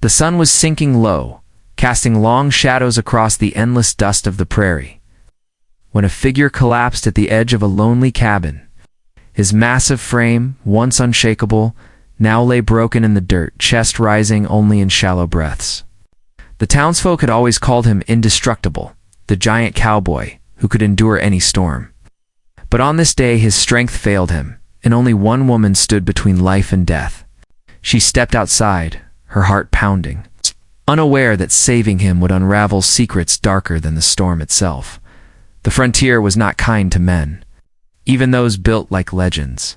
The sun was sinking low, casting long shadows across the endless dust of the prairie, when a figure collapsed at the edge of a lonely cabin. His massive frame, once unshakable, now lay broken in the dirt, chest rising only in shallow breaths. The townsfolk had always called him indestructible, the giant cowboy who could endure any storm. But on this day his strength failed him, and only one woman stood between life and death. She stepped outside, her heart pounding, unaware that saving him would unravel secrets darker than the storm itself. The frontier was not kind to men, even those built like legends.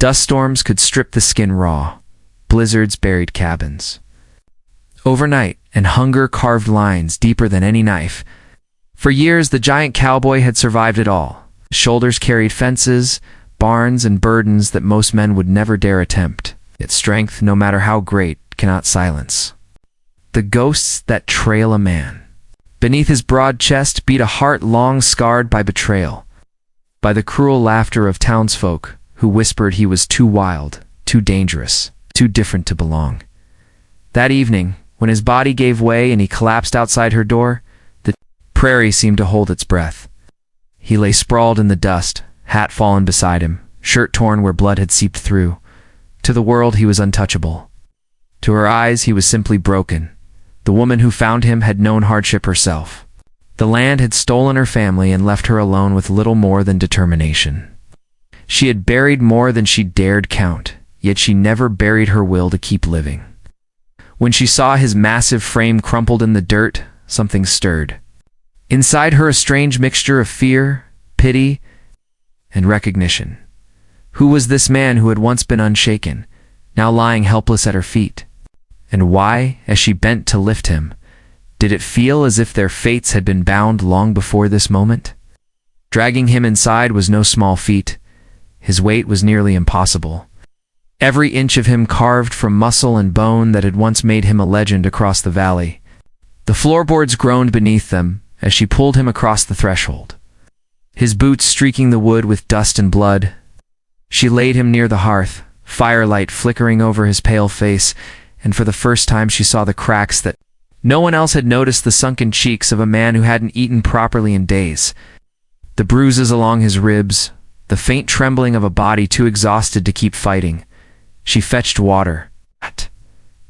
Dust storms could strip the skin raw, blizzards buried cabins overnight, and hunger carved lines deeper than any knife. For years the giant cowboy had survived it all. His shoulders carried fences, barns, and burdens that most men would never dare attempt. Yet strength, no matter how great, cannot silence the ghosts that trail a man. Beneath his broad chest beat a heart long scarred by betrayal, by the cruel laughter of townsfolk who whispered he was too wild, too dangerous, too different to belong. That evening, when his body gave way and he collapsed outside her door, the prairie seemed to hold its breath. He lay sprawled in the dust, hat fallen beside him, shirt torn where blood had seeped through. To the world he was untouchable. To her eyes he was simply broken. The woman who found him had known hardship herself. The land had stolen her family and left her alone with little more than determination. She had buried more than she dared count, yet she never buried her will to keep living. When she saw his massive frame crumpled in the dirt, something stirred. Inside her a strange mixture of fear, pity, and recognition. Who was this man who had once been unshaken, now lying helpless at her feet? And why, as she bent to lift him, did it feel as if their fates had been bound long before this moment? Dragging him inside was no small feat. His weight was nearly impossible. Every inch of him carved from muscle and bone that had once made him a legend across the valley. The floorboards groaned beneath them as she pulled him across the threshold, his boots streaking the wood with dust and blood. She laid him near the hearth, firelight flickering over his pale face, and for the first time she saw the cracks that no one else had noticed, the sunken cheeks of a man who hadn't eaten properly in days, the bruises along his ribs, the faint trembling of a body too exhausted to keep fighting. She fetched water,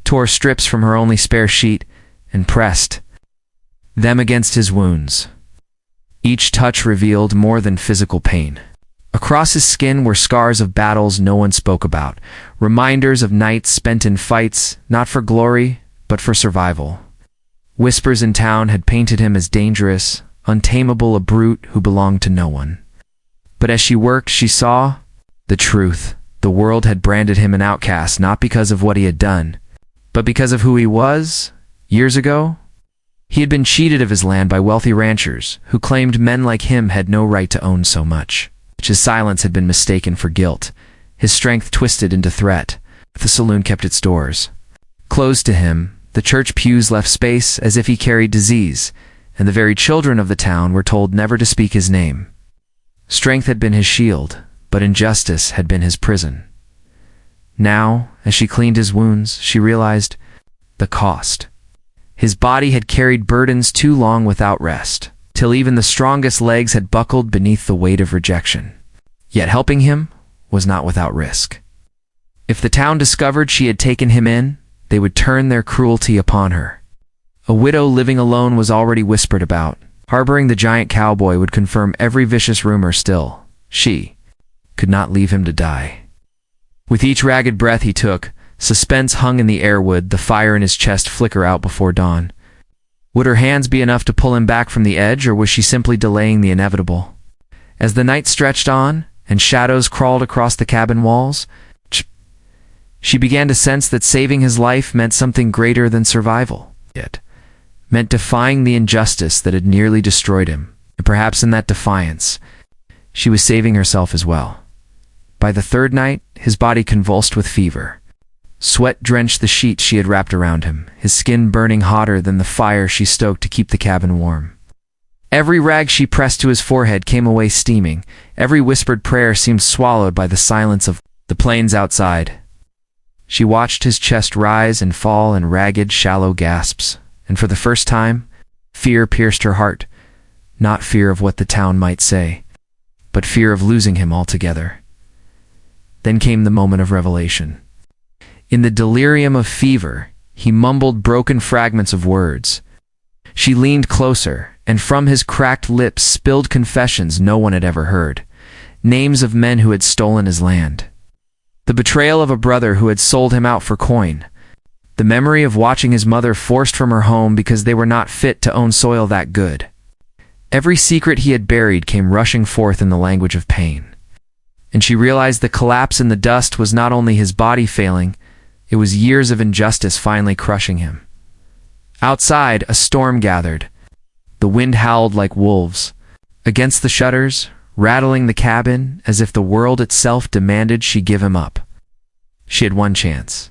tore strips from her only spare sheet, and pressed them against his wounds. Each touch revealed more than physical pain. Across his skin were scars of battles no one spoke about, reminders of nights spent in fights, not for glory, but for survival. Whispers in town had painted him as dangerous, untamable, a brute who belonged to no one. But as she worked, she saw the truth. The world had branded him an outcast, not because of what he had done, but because of who he was. Years ago, he had been cheated of his land by wealthy ranchers who claimed men like him had no right to own so much. His silence had been mistaken for guilt, his strength twisted into threat. The saloon kept its doors closed to him, the church pews left space as if he carried disease, and the very children of the town were told never to speak his name. Strength had been his shield, but injustice had been his prison. Now, as she cleaned his wounds, she realized the cost. His body had carried burdens too long without rest, till even the strongest legs had buckled beneath the weight of rejection. Yet helping him was not without risk. If the town discovered she had taken him in, they would turn their cruelty upon her. A widow living alone was already whispered about. Harboring the giant cowboy would confirm every vicious rumor. Still, she could not leave him to die. With each ragged breath he took, suspense hung in the air. Would the fire in his chest flicker out before dawn? Would her hands be enough to pull him back from the edge, or was she simply delaying the inevitable? As the night stretched on, and shadows crawled across the cabin walls, she began to sense that saving his life meant something greater than survival. It meant defying the injustice that had nearly destroyed him, and perhaps in that defiance, she was saving herself as well. By the third night, his body convulsed with fever. Sweat drenched the sheet she had wrapped around him, his skin burning hotter than the fire she stoked to keep the cabin warm. Every rag she pressed to his forehead came away steaming. Every whispered prayer seemed swallowed by the silence of the plains outside. She watched his chest rise and fall in ragged, shallow gasps, and for the first time, fear pierced her heart. Not fear of what the town might say, but fear of losing him altogether. Then came the moment of revelation. In the delirium of fever, he mumbled broken fragments of words. She leaned closer, and from his cracked lips spilled confessions no one had ever heard, names of men who had stolen his land. The betrayal of a brother who had sold him out for coin. The memory of watching his mother forced from her home because they were not fit to own soil that good. Every secret he had buried came rushing forth in the language of pain. And she realized the collapse in the dust was not only his body failing, it was years of injustice finally crushing him. Outside, a storm gathered. The wind howled like wolves against the shutters, rattling the cabin as if the world itself demanded she give him up. She had one chance.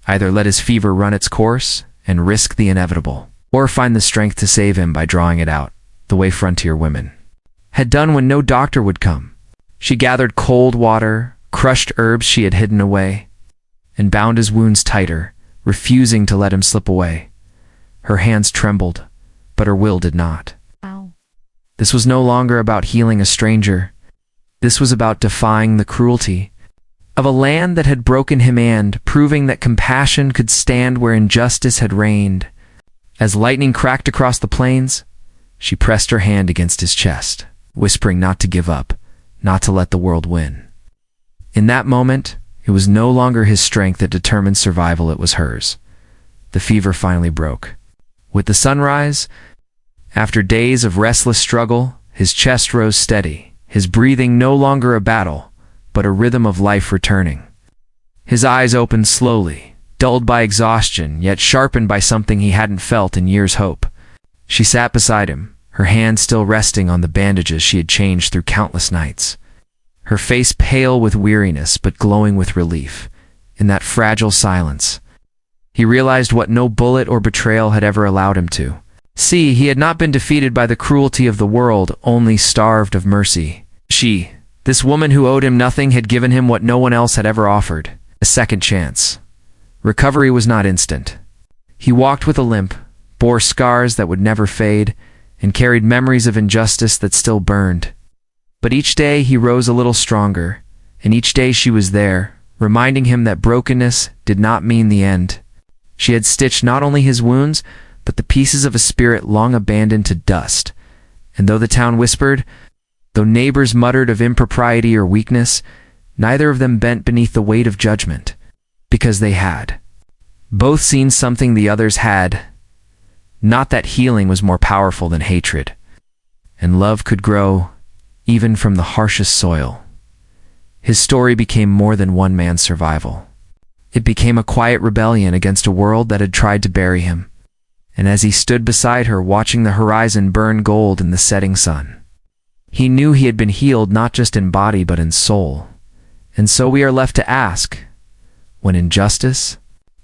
Either let his fever run its course and risk the inevitable, or find the strength to save him by drawing it out, the way frontier women had done when no doctor would come. She gathered cold water, crushed herbs she had hidden away, and bound his wounds tighter, refusing to let him slip away. Her hands trembled, but her will did not. Ow. This was no longer about healing a stranger. This was about defying the cruelty of a land that had broken him and proving that compassion could stand where injustice had reigned. As lightning cracked across the plains, she pressed her hand against his chest, whispering not to give up, not to let the world win. In that moment, it was no longer his strength that determined survival, it was hers. The fever finally broke. With the sunrise, after days of restless struggle, his chest rose steady, his breathing no longer a battle, but a rhythm of life returning. His eyes opened slowly, dulled by exhaustion, yet sharpened by something he hadn't felt in years' hope. She sat beside him, her hand still resting on the bandages she had changed through countless nights. Her face pale with weariness but glowing with relief. In that fragile silence, he realized what no bullet or betrayal had ever allowed him to see. He had not been defeated by the cruelty of the world, only starved of mercy. She, this woman who owed him nothing, had given him what no one else had ever offered, a second chance. Recovery was not instant. He walked with a limp, bore scars that would never fade, and carried memories of injustice that still burned. But each day he rose a little stronger, and each day she was there, reminding him that brokenness did not mean the end. She had stitched not only his wounds, but the pieces of a spirit long abandoned to dust. And though the town whispered, though neighbors muttered of impropriety or weakness, neither of them bent beneath the weight of judgment, because they had both seen something the others had. Not that healing was more powerful than hatred, and love could grow even from the harshest soil. His story became more than one man's survival. It became a quiet rebellion against a world that had tried to bury him. And as he stood beside her watching the horizon burn gold in the setting sun, he knew he had been healed not just in body but in soul. And so we are left to ask, when injustice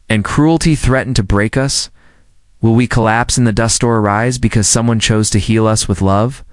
and cruelty threaten to break us, will we collapse in the dust or arise because someone chose to heal us with love?